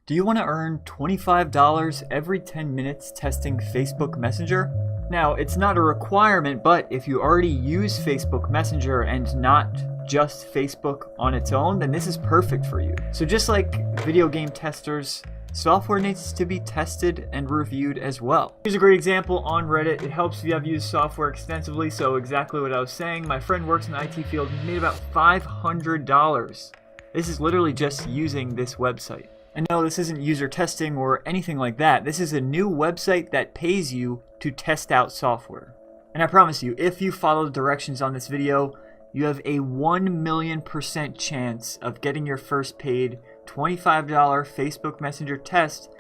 Do you want to earn $25 every 10 minutes testing Facebook Messenger? Now, it's not a requirement, but if you already use Facebook Messenger and not just Facebook on its own, then this is perfect for you. So just like video game testers, software needs to be tested and reviewed as well. Here's a great example on Reddit. It helps if you have used software extensively, so exactly what I was saying. My friend works in the IT field and made about $500. This is literally just using this website. And no, this isn't user testing or anything like that. This is a new website that pays you to test out software. And I promise you, if you follow the directions on this video, you have a 1,000,000% chance of getting your first paid $25 Facebook Messenger test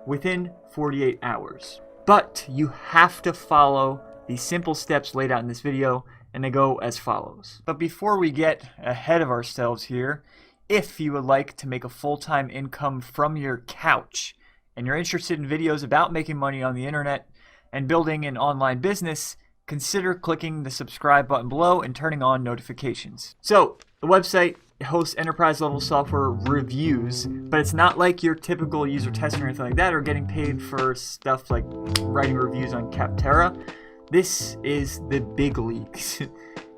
within 48 hours. But you have to follow the simple steps laid out in this video, and they go as follows. But before we get ahead of ourselves here, if you would like to make a full-time income from your couch and you're interested in videos about making money on the internet and building an online business, consider clicking the subscribe button below and turning on notifications. So, the website hosts enterprise-level software reviews, but it's not like your typical user testing or anything like that, or getting paid for stuff like writing reviews on Capterra. This is the big leagues.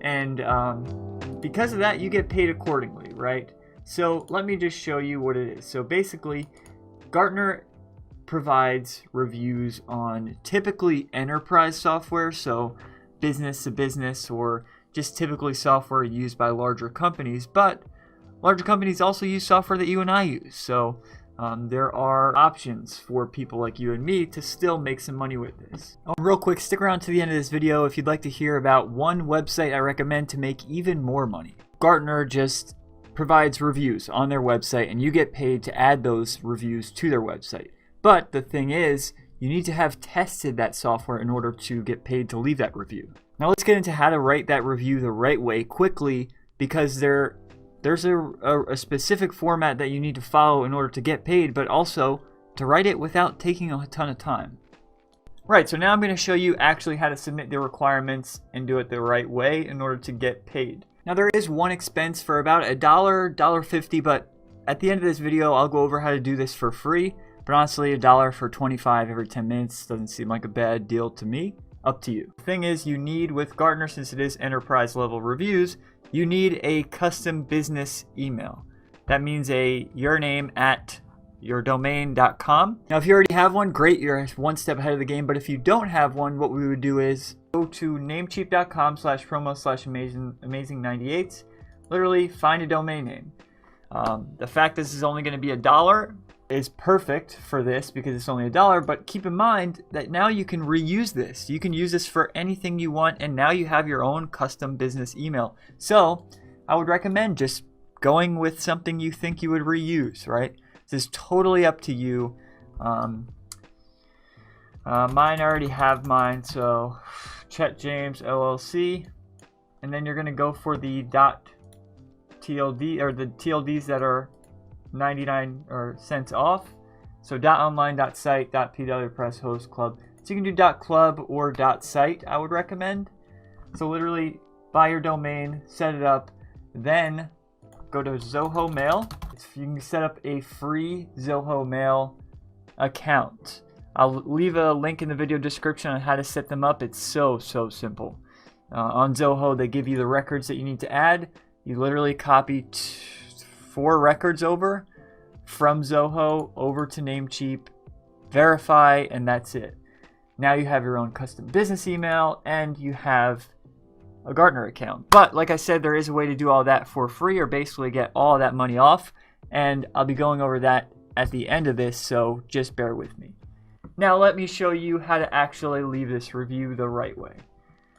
And because of that, you get paid accordingly, right? So let me just show you what it is. So basically, Gartner provides reviews on typically enterprise software, so business to business, or just typically software used by larger companies. But larger companies also use software that you and I use. So there are options for people like you and me to still make some money with this. Oh, real quick, stick around to the end of this video if you'd like to hear about one website I recommend to make even more money. Gartner just provides reviews on their website, and you get paid to add those reviews to their website. But the thing is, you need to have tested that software in order to get paid to leave that review. Now let's get into how to write that review the right way quickly, because there's a specific format that you need to follow in order to get paid, but also to write it without taking a ton of time. Right, so now I'm going to show you actually how to submit the requirements and do it the right way in order to get paid. Now there is one expense for about $1, $1.50, but at the end of this video I'll go over how to do this for free. But honestly, $1 for 25 every 10 minutes doesn't seem like a bad deal to me. Up to you. The thing is, you need, with Gartner, since it is enterprise level reviews, you need a custom business email. That means your name at yourdomain.com. Now if you already have one, great, you're one step ahead of the game. But if you don't have one, what we would do is go to namecheap.com/promo/amazing98. Literally find a domain name. The fact this is only going to be $1 is perfect for this because it's only $1, but keep in mind that now you can reuse this. You can use this for anything you want, and now you have your own custom business email. So I would recommend just going with something you think you would reuse, right? This is totally up to you. Mine, I already have mine, so Chet James LLC, and then you're going to go for the .tld, or the TLDs that are 99 cents off. So .online, .site, .pw, press, host, club. So you can do .club or .site, I would recommend. So literally buy your domain, set it up, then go to Zoho Mail. You can set up a free Zoho Mail account. I'll leave a link in the video description on how to set them up. It's so simple. On Zoho, they give you the records that you need to add. You literally copy 4 records over from Zoho over to Namecheap, verify, and that's it. Now you have your own custom business email and you have a Gartner account. But like I said, there is a way to do all that for free, or basically get all that money off, and I'll be going over that at the end of this, so just bear with me. Now let me show you how to actually leave this review the right way.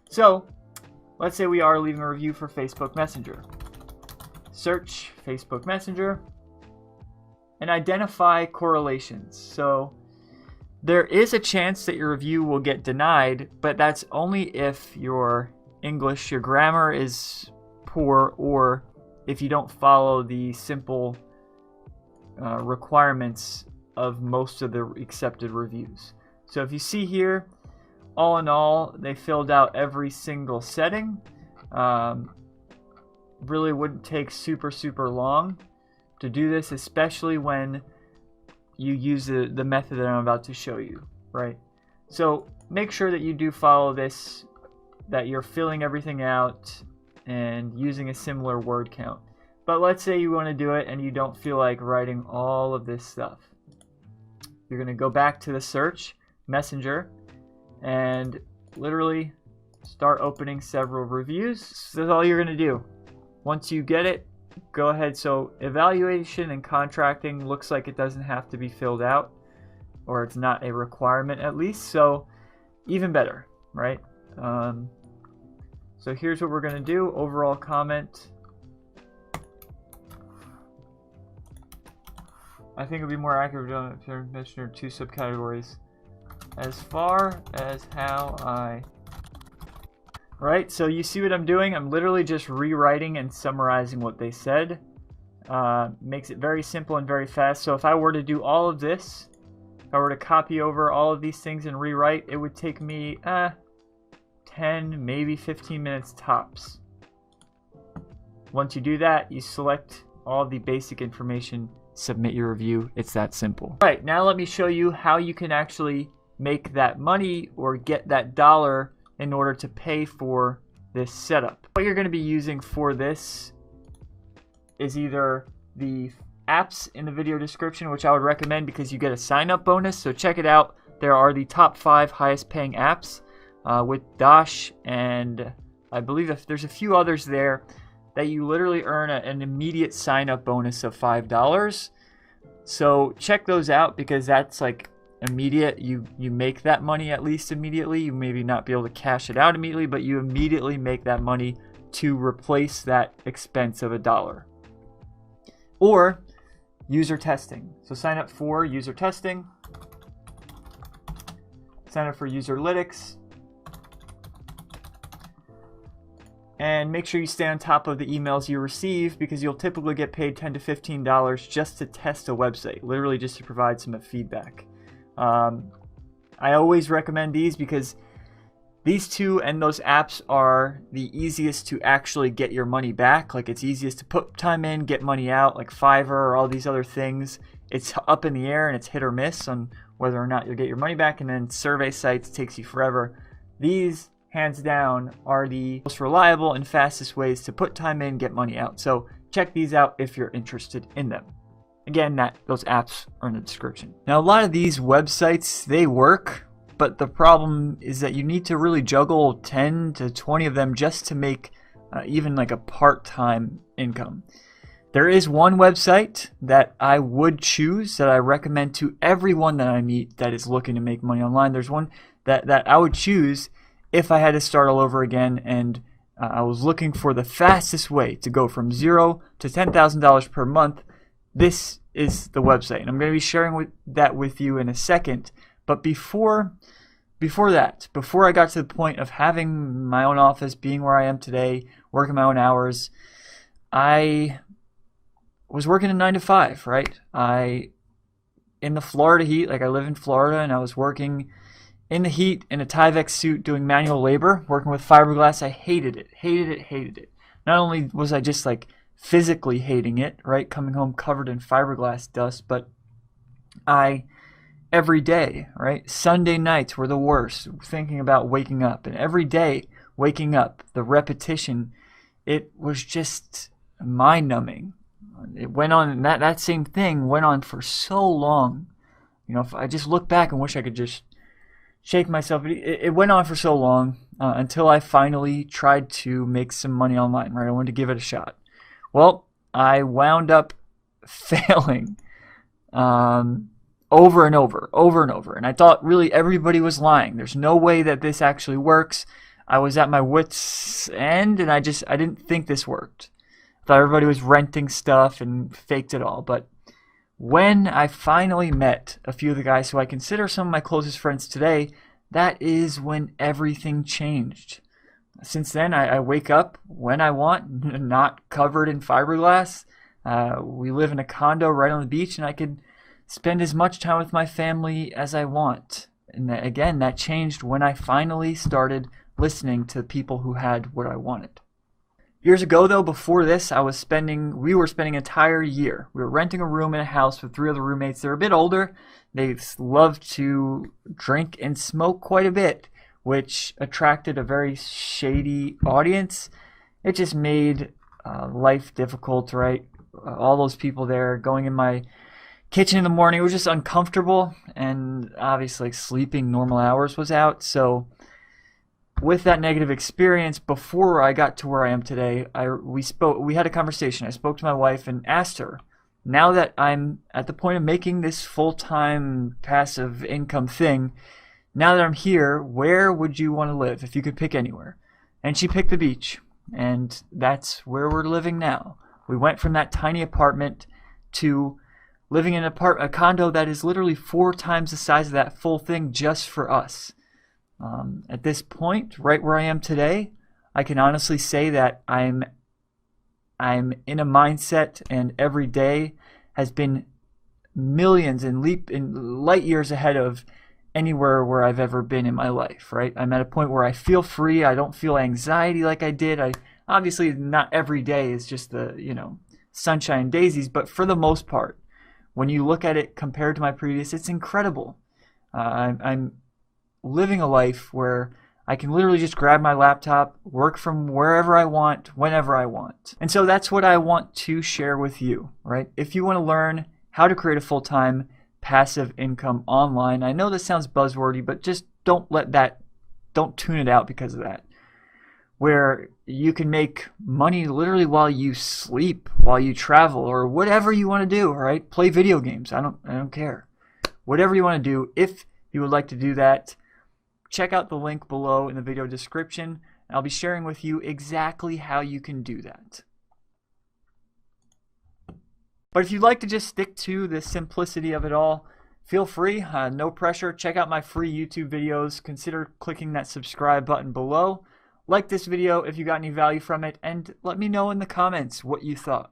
So let's say we are leaving a review for Facebook Messenger. Search Facebook Messenger and identify correlations. So there is a chance that your review will get denied, but that's only if your English, your grammar is poor, or if you don't follow the simple requirements of most of the accepted reviews. So if you see here, all in all, they filled out every single setting. Really wouldn't take super long to do this, especially when you use the method that I'm about to show you, right? So make sure that you do follow this, that you're filling everything out and using a similar word count. But let's say you want to do it and you don't feel like writing all of this stuff. You're going to go back to the search, Messenger, and literally start opening several reviews. So that's all you're going to do. Once you get it, go ahead. So evaluation and contracting looks like it doesn't have to be filled out, or it's not a requirement at least. So even better, right? So here's what we're going to do. Overall comment. I think it would be more accurate to mention two subcategories. As far as how I... Right, so you see what I'm doing? I'm literally just rewriting and summarizing what they said. Makes it very simple and very fast. So if I were to do all of this, if I were to copy over all of these things and rewrite, it would take me 10, maybe 15 minutes tops. Once you do that, you select all the basic information, submit your review. It's that simple. All right, now let me show you how you can actually make that money or get that dollar in order to pay for this setup. What you're going to be using for this is either the apps in the video description, which I would recommend because you get a sign-up bonus. So check it out. There are the top 5 highest paying apps with Dosh, and I believe if there's a few others there that you literally earn an immediate sign-up bonus of $5. So check those out because that's like immediate. You make that money at least immediately. You maybe not be able to cash it out immediately, but you immediately make that money to replace that expense of $1. Or user testing. So sign up for user testing. Sign up for Userlytics. And make sure you stay on top of the emails you receive because you'll typically get paid $10 to $15 just to test a website, literally just to provide some feedback. I always recommend these because these two and those apps are the easiest to actually get your money back. Like it's easiest to put time in, get money out, like Fiverr or all these other things. It's up in the air and it's hit or miss on whether or not you'll get your money back. And then survey sites takes you forever. These, hands down, are the most reliable and fastest ways to put time in, get money out. So check these out if you're interested in them. Again, those apps are in the description. Now, a lot of these websites, they work, but the problem is that you need to really juggle 10 to 20 of them just to make even like a part-time income. There is one website that I would choose that I recommend to everyone that I meet that is looking to make money online. There's one that I would choose if I had to start all over again and I was looking for the fastest way to go from $0 to $10,000 per month. This is the website, and I'm going to be sharing that with you in a second. But before that, before I got to the point of having my own office, being where I am today, working my own hours, I was working a 9 to 5, right? In the Florida heat, like I live in Florida, and I was working in the heat in a Tyvek suit doing manual labor, working with fiberglass. I hated it. Not only was I just like physically hating it, right, coming home covered in fiberglass dust, but every day, right, Sunday nights were the worst, thinking about waking up, and every day waking up, the repetition, it was just mind-numbing. It went on, and that same thing went on for so long. You know, if I just look back and wish I could just shake myself, it went on for so long until I finally tried to make some money online, right? I wanted to give it a shot. Well, I wound up failing over and over. And I thought really everybody was lying. There's no way that this actually works. I was at my wit's end, and I didn't think this worked. I thought everybody was renting stuff and faked it all. But when I finally met a few of the guys who I consider some of my closest friends today, that is when everything changed. Since then, I wake up when I want, not covered in fiberglass. We live in a condo right on the beach, and I can spend as much time with my family as I want. And again, that changed when I finally started listening to people who had what I wanted. Years ago, though, before this, we were spending an entire year. We were renting a room in a house with 3 other roommates. They're a bit older. They love to drink and smoke quite a bit, which attracted a very shady audience. It just made life difficult, right? All those people there going in my kitchen in the morning, it was just uncomfortable, and obviously sleeping normal hours was out. So with that negative experience, before I got to where I am today, we had a conversation. I spoke to my wife and asked her, now that I'm at the point of making this full-time passive income thing, now that I'm here, where would you want to live if you could pick anywhere? And she picked the beach, and that's where we're living now. We went from that tiny apartment to living in a condo that is literally 4 times the size of that full thing just for us. At this point, right where I am today, I can honestly say that I'm in a mindset, and every day has been millions and light years ahead of anywhere where I've ever been in my life, right? I'm at a point where I feel free. I don't feel anxiety like I did. Obviously not every day is just the, sunshine and daisies, but for the most part, when you look at it compared to my previous, it's incredible. I'm living a life where I can literally just grab my laptop, work from wherever I want, whenever I want. And so that's what I want to share with you, right? If you want to learn how to create a full-time passive income online, I know this sounds buzzwordy, but just don't tune it out because of that. Where you can make money literally while you sleep, while you travel, or whatever you want to do, right? Play video games. I don't care. Whatever you want to do, if you would like to do that, check out the link below in the video description. I'll be sharing with you exactly how you can do that. But if you'd like to just stick to the simplicity of it all, feel free, no pressure. Check out my free YouTube videos. Consider clicking that subscribe button below. Like this video if you got any value from it, and let me know in the comments what you thought.